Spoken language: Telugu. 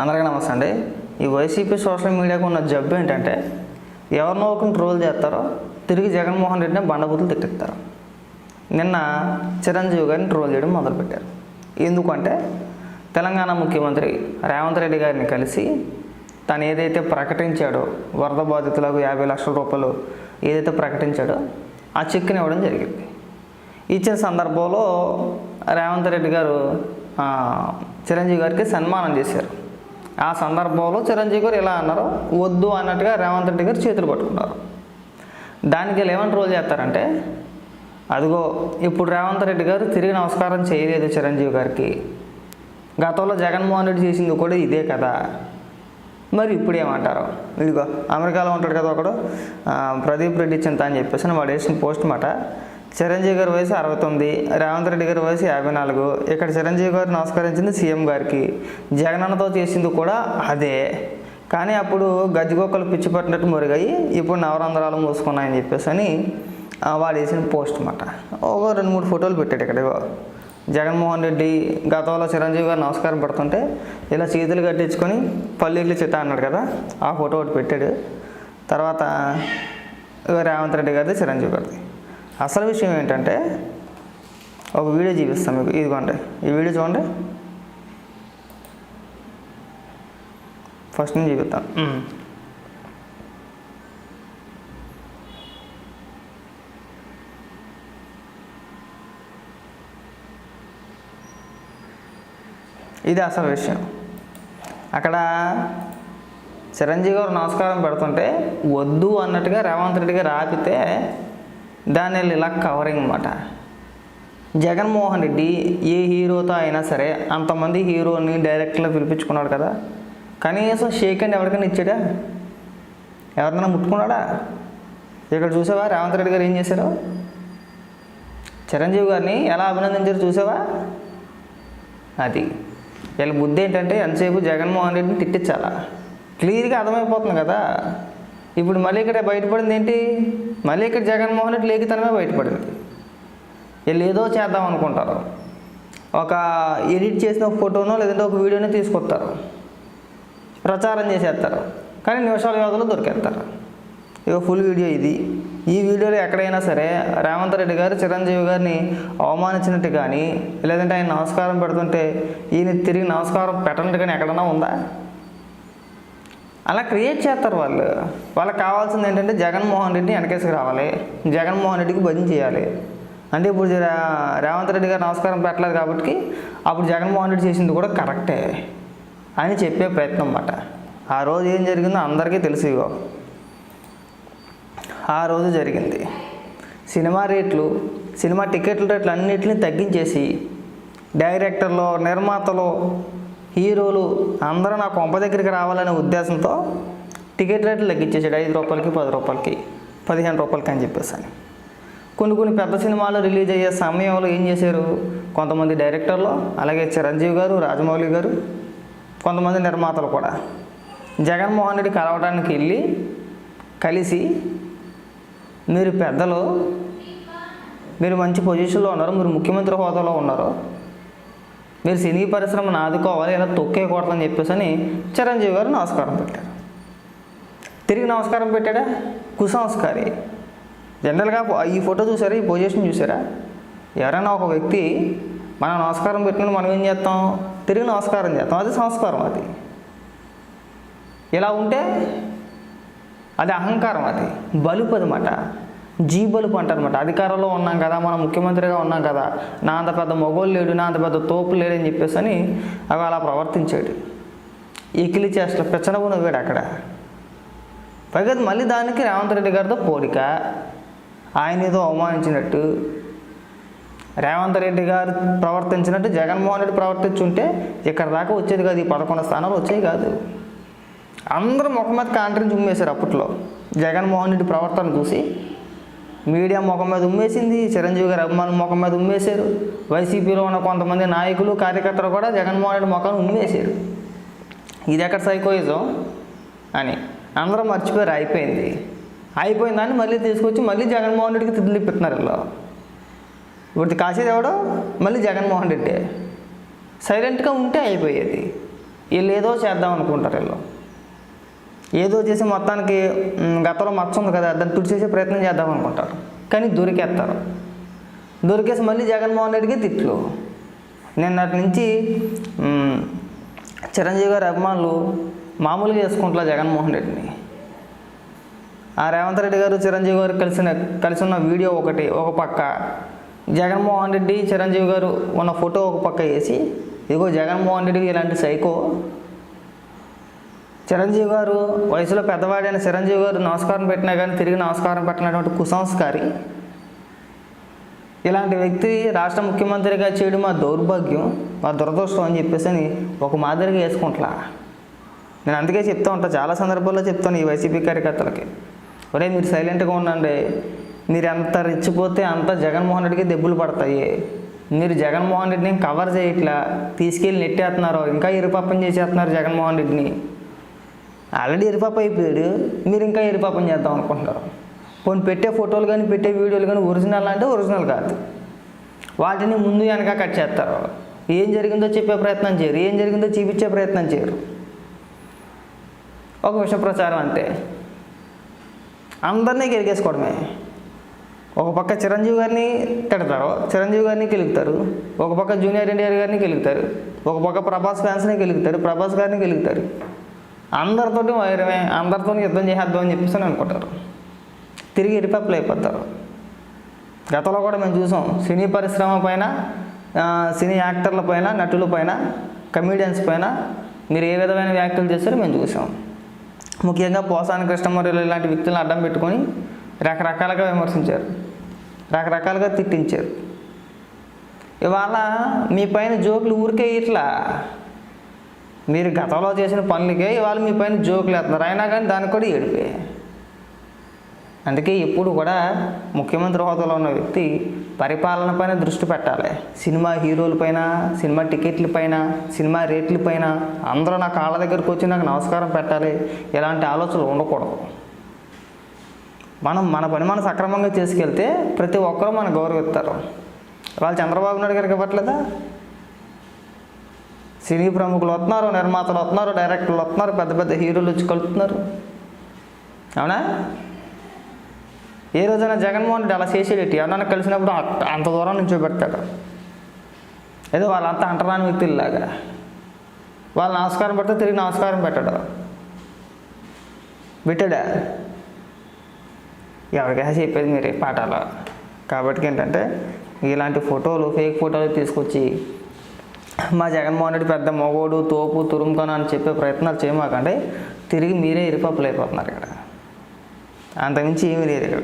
అందరికీ నమస్తే అండి. ఈ వైసీపీ సోషల్ మీడియాకు ఉన్న జబ్బు ఏంటంటే ఎవరినో ఒకరిని ట్రోల్ చేస్తారో తిరిగి జగన్మోహన్ రెడ్డిని బండబూతులు తిట్టిస్తారు. నిన్న చిరంజీవి గారిని ట్రోల్ చేయడం మొదలుపెట్టారు. ఎందుకంటే తెలంగాణ ముఖ్యమంత్రి రేవంత్ రెడ్డి గారిని కలిసి తను ఏదైతే ప్రకటించాడో వరద బాధితులకు 50 లక్షల రూపాయలు ఏదైతే ప్రకటించాడో ఆ చెక్కుని ఇవ్వడం జరిగింది. ఇచ్చిన సందర్భంలో రేవంత్ రెడ్డి గారు చిరంజీవి గారికి సన్మానం చేశారు. ఆ సందర్భంలో చిరంజీవి గారు ఇలా అన్నారు, వద్దు అన్నట్టుగా రేవంత్ రెడ్డి గారు చేతులు పట్టుకున్నారు. దానికి ఏమని ట్రోల్ చేస్తారంటే, అదిగో ఇప్పుడు రేవంత్ రెడ్డి గారు తిరిగి నమస్కారం చేయలేదు చిరంజీవి గారికి, గతంలో జగన్మోహన్ రెడ్డి చేసింది కూడా ఇదే కదా, మరి ఇప్పుడు ఏమంటారు? ఇదిగో అమెరికాలో ఉంటాడు కదా ఒకడు ప్రదీప్ రెడ్డి చింత అని చెప్పేసి వాడు వేసిన పోస్ట్ మాట. చిరంజీవి గారి వయసు 69, రేవంత్ రెడ్డి గారి వయసు 54. ఇక్కడ చిరంజీవి గారు నమస్కరించింది సీఎం గారికి, జగనన్నతో చేసింది కూడా అదే. కానీ అప్పుడు గజ్జిగొక్కలు పిచ్చి పట్టినట్టు మురిగాయి, ఇప్పుడు నవరంధ్రాలు మూసుకున్నాయని చెప్పేసి అని వాడు వేసిన పోస్ట్ మాట. ఒక 2-3 ఫోటోలు పెట్టాడు. ఇక్కడ జగన్మోహన్ రెడ్డి గతంలో చిరంజీవి గారు నమస్కారం పెడుతుంటే ఇలా చేతులు కట్టించుకొని పల్లీలు చిత్త అన్నాడు కదా, ఆ ఫోటో ఒకటి పెట్టాడు. తర్వాత రేవంత్ రెడ్డి గారిది, చిరంజీవి గారిది. అసలు విషయం ఏంటంటే ఒక వీడియో చూపిస్తాను మీకు. ఇదిగోండి ఈ వీడియో చూడండి, ఫస్ట్ నేను చూపిస్తాను. ఇది అసలు విషయం. అక్కడ చిరంజీవి గారు నమస్కారం పెడుతుంటే వద్దు అన్నట్టుగా రేవంత్ రెడ్డి గారు ఆపితే దాని ఇలా కవరింగ్ అన్నమాట. జగన్మోహన్ రెడ్డి ఏ హీరోతో అయినా సరే అంతమంది హీరోని డైరెక్ట్లో పిలిపించుకున్నాడు కదా, కనీసం షేక్ హ్యాండ్ ఎవరికైనా ఇచ్చాడా? ఎవరినైనా ముట్టుకున్నాడా? ఇక్కడ చూసావా రేవంత్ రెడ్డి గారు ఏం చేశారు? చిరంజీవి గారిని ఎలా అభినందించారు చూసావా? అది వీళ్ళ బుద్ధి ఏంటంటే ఎంతసేపు జగన్మోహన్ రెడ్డిని తిట్టించాలా, క్లియర్గా అర్థమైపోతుంది కదా. ఇప్పుడు మళ్ళీ ఇక్కడ బయటపడింది ఏంటి? మళ్ళీ ఇక్కడ జగన్మోహన్ రెడ్డి లేఖితనమే బయటపడింది. వీళ్ళు ఏదో చేద్దాం అనుకుంటారు, ఒక ఎడిట్ చేసిన ఫోటోనో లేదంటే ఒక వీడియోనో తీసుకొస్తారు, ప్రచారం చేసేస్తారు, కానీ నిమిషాల వ్యవధిలో దొరికేస్తారు. ఇక ఫుల్ వీడియో ఇది. ఈ వీడియోలో ఎక్కడైనా సరే రేవంత్ రెడ్డి గారు చిరంజీవి గారిని అవమానించినట్టు కానీ లేదంటే ఆయన నమస్కారం పెడుతుంటే ఈయన తిరిగి నమస్కారం పెట్టినట్టు కానీ ఎక్కడన్నా ఉందా? అలా క్రియేట్ చేస్తారు వాళ్ళు. వాళ్ళకి కావాల్సింది ఏంటంటే జగన్మోహన్ రెడ్డిని వెనకేసుకు రావాలి, జగన్మోహన్ రెడ్డికి భజన చేయాలి. అంటే ఇప్పుడు రేవంత్ రెడ్డి గారు నమస్కారం పెట్టలేదు కాబట్టి అప్పుడు జగన్మోహన్ రెడ్డి చేసింది కూడా కరెక్టే అని చెప్పే ప్రయత్నం అన్నమాట. ఆ రోజు ఏం జరిగిందో అందరికీ తెలుసు. ఇగో ఆ రోజు జరిగింది, సినిమా టికెట్ల రేట్లు అన్నిటిని తగ్గించేసి డైరెక్టర్లు, నిర్మాతలు, హీరోలు అందరూ నా కొంప దగ్గరికి రావాలనే ఉద్దేశంతో టికెట్ రేట్లు తగ్గించేసాడు. 5 రూపాయలకి, 10 రూపాయలకి, 15 రూపాయలకి అని చెప్పేసి. కొన్ని పెద్ద సినిమాలు రిలీజ్ అయ్యే సమయంలో ఏం చేశారు, కొంతమంది డైరెక్టర్లు, అలాగే చిరంజీవి గారు, రాజమౌళి గారు, కొంతమంది నిర్మాతలు కూడా జగన్మోహన్ రెడ్డి కలవడానికి కలిసి మీరు పెద్దలు, మీరు మంచి పొజిషన్లో ఉన్నారు, మీరు ముఖ్యమంత్రి హోదాలో ఉన్నారు, మీరు సినీ పరిశ్రమను ఆదుకోవాలి, ఇలా తొక్కేయకూడదని చెప్పేసి అని చిరంజీవి గారు నమస్కారం పెట్టారు. తిరిగి నమస్కారం పెట్టాడా? కుసంస్కారి. జనరల్గా ఈ ఫోటో చూసారా, ఈ పొజిషన్ చూసారా? ఎవరైనా ఒక వ్యక్తి మనం నమస్కారం పెట్టినప్పుడు మనం ఏం చేస్తాం? తిరిగి నమస్కారం చేస్తాం. అది సంస్కారం. అది ఇలా ఉంటే అది అహంకారం, అది బలుపు అనమాట. బలుపు అంటారనమాట. అధికారంలో ఉన్నాం కదా, మనం ముఖ్యమంత్రిగా ఉన్నాం కదా, నా అంత పెద్ద మొగోళ్ళు లేడు, నా అంత పెద్ద తోపు లేడని చెప్పేసి అని అవి అలా ప్రవర్తించాడు. ఎకిలి చేష్టలు పెచ్చనవు నవ్వాడు అక్కడ. పైగా మళ్ళీ దానికి రేవంత్ రెడ్డి గారితో పోలిక. ఆయన ఏదో అవమానించినట్టు, రేవంత్ రెడ్డి గారు ప్రవర్తించినట్టు జగన్మోహన్ రెడ్డి ప్రవర్తించుంటే ఇక్కడ దాకా వచ్చేది కాదు, ఈ 11 స్థానాలు వచ్చేవి కాదు. అందరూ ముఖం మీద కాంట్రించి ఉమ్మేశారు. అప్పట్లో జగన్మోహన్ రెడ్డి ప్రవర్తన చూసి మీడియా ముఖం మీద ఉమ్మేసింది, చిరంజీవి గారి అభిమానులు ముఖం మీద ఉమ్మేశారు, వైసీపీలో ఉన్న కొంతమంది నాయకులు, కార్యకర్తలు కూడా జగన్మోహన్ రెడ్డి ముఖాన్ని ఉమ్మేశారు. ఇది ఎక్కడ సైకోయిజం అని అందరూ మర్చిపోయారు. అయిపోయిన దాన్ని మళ్ళీ తీసుకొచ్చి మళ్ళీ జగన్మోహన్ రెడ్డికి తిట్టిస్తున్నారు. ఇలా ఇప్పుడు కాసేది ఎవడో మళ్ళీ జగన్మోహన్ రెడ్డి. సైలెంట్గా ఉంటే అయిపోయేది. వీళ్ళు ఏదో చేద్దాం అనుకుంటారు. వీళ్ళు ఏదో చేసి మొత్తానికి గతంలో మచ్చ ఉంది కదా దాన్ని తుడిచేసే ప్రయత్నం చేద్దాం అనుకుంటారు. కానీ దొరికేస్తారు. దొరికేసి మళ్ళీ జగన్మోహన్ రెడ్డికి తిట్లు. నిన్నటి నుంచి చిరంజీవి గారి అభిమానులు మామూలుగా చేసుకుంటారు జగన్మోహన్ రెడ్డిని. ఆ రేవంత్ రెడ్డి గారు చిరంజీవి గారు కలిసి ఉన్న వీడియో ఒక పక్క, జగన్మోహన్ రెడ్డి చిరంజీవి గారు ఉన్న ఫోటో ఒక పక్క వేసి, ఇదిగో జగన్మోహన్ రెడ్డికి ఇలాంటి సైకో, చిరంజీవి గారు వయసులో పెద్దవాడైన చిరంజీవి గారు నమస్కారం పెట్టినా కానీ తిరిగి నమస్కారం పెట్టినటువంటి కుసంస్కారి, ఇలాంటి వ్యక్తి రాష్ట్ర ముఖ్యమంత్రిగా చేయడం మా దౌర్భాగ్యం, మా దురదృష్టం అని చెప్పేసి అని ఒక మాదిరిగా వేసుకుంటా. నేను అందుకే చెప్తూ ఉంటాను, చాలా సందర్భాల్లో చెప్తాను ఈ వైసీపీ కార్యకర్తలకి, ఒరే మీరు సైలెంట్గా ఉండండి, మీరు ఎంత రెచ్చిపోతే అంత జగన్మోహన్ రెడ్డికి దెబ్బలు పడతాయి. మీరు జగన్మోహన్ రెడ్డిని కవర్ చేయట్లా, తీసుకెళ్ళి నెట్టేస్తున్నారు, ఇంకా ఇరుపాపం చేసేస్తున్నారు జగన్మోహన్ రెడ్డిని. ఆల్రెడీ ఇరుపాప అయిపోయాడు, మీరు ఇంకా ఇరుపాపం చేద్దాం అనుకుంటున్నారు. కొన్ని పెట్టే ఫోటోలు కానీ పెట్టే వీడియోలు కానీ ఒరిజినల్ అంటే ఒరిజినల్ కాదు, వాటిని ముందు వెనక కట్ చేస్తారు. ఏం జరిగిందో చెప్పే ప్రయత్నం చేయరు, ఏం జరిగిందో చూపించే ప్రయత్నం చేయరు. ఒక విష ప్రచారం అంతే, అందరినీ గెలిగేసుకోవడమే. ఒక పక్క చిరంజీవి గారిని తిడతారు, చిరంజీవి గారిని గెలుగుతారు. ఒక పక్క జూనియర్ ఎన్టీఆర్ గారిని గెలుగుతారు. ఒక పక్క ప్రభాస్ ఫ్యాన్స్ని గెలుగుతారు, ప్రభాస్ గారిని గెలుగుతారు. అందరితోటి వైరమే, అందరితో యుద్ధం చేసేద్దాం అని చెప్పేసి అనుకుంటారు. తిరిగి ఇరిపప్పులు అయిపోతారు. గతంలో కూడా మేము చూసాం, సినీ పరిశ్రమ పైన, సినీ యాక్టర్ల పైన, నటుల పైన, కమీడియన్స్ పైన మీరు ఏ విధమైన వ్యాఖ్యలు చేస్తారో మేము చూసాం. ముఖ్యంగా పోసాని కృష్ణమూర్తి ఇలాంటి వ్యక్తులను అడ్డం పెట్టుకొని రకరకాలుగా విమర్శించారు, రకరకాలుగా తిట్టించారు. ఇవాళ మీ పైన జోకులు ఊరికే ఇట్లా, మీరు గతంలో చేసిన పనులకే ఇవాళ మీ పైన జోకులు వేస్తున్నారు, అయినా కానీ దానికి కూడా ఏడిపే. అందుకే ఎప్పుడు కూడా ముఖ్యమంత్రి హోదాలో ఉన్న వ్యక్తి పరిపాలన పైన దృష్టి పెట్టాలి. సినిమా హీరోలపైన, సినిమా టికెట్లపైన, సినిమా రేట్లపైన అందరూ నా కాళ్ళ దగ్గరకు వచ్చి నాకు నమస్కారం పెట్టాలి, ఇలాంటి ఆలోచనలు ఉండకూడదు. మన పని మనం సక్రమంగా చేసుకెళ్తే ప్రతి ఒక్కరూ మనం గౌరవిస్తారు. వాళ్ళు చంద్రబాబు నాయుడు గారికి ఇవ్వట్లేదా? సినీ ప్రముఖులు వస్తున్నారు, నిర్మాతలు వస్తున్నారు, డైరెక్టర్లు వస్తున్నారు, పెద్ద పెద్ద హీరోలు వచ్చి కలుపుతున్నారు. అవునా? ఏ రోజైనా జగన్మోహన్ రెడ్డి అలా చేసేటి ఎవరన్నా కలిసినప్పుడు అంత దూరం నుంచి పెడతాడు. ఏదో వాళ్ళంతా అంటరాని వ్యక్తుల్లాగా వాళ్ళు నమస్కారం పెడితే తిరిగి నమస్కారం పెట్టాడా? ఎవరికైనా చెప్పేది మీరే పాఠాలు. కాబట్టి ఏంటంటే ఇలాంటి ఫోటోలు, ఫేక్ ఫోటోలు తీసుకొచ్చి మా జగన్మోహన్ రెడ్డి పెద్ద మొగోడు, తోపు, తురుముకొని అని చెప్పే ప్రయత్నాలు చేయమాకండి. తిరిగి మీరే ఇరుపప్పులు అయిపోతున్నారు ఇక్కడ. అంతకుమించి ఏమీ లేదు ఇక్కడ.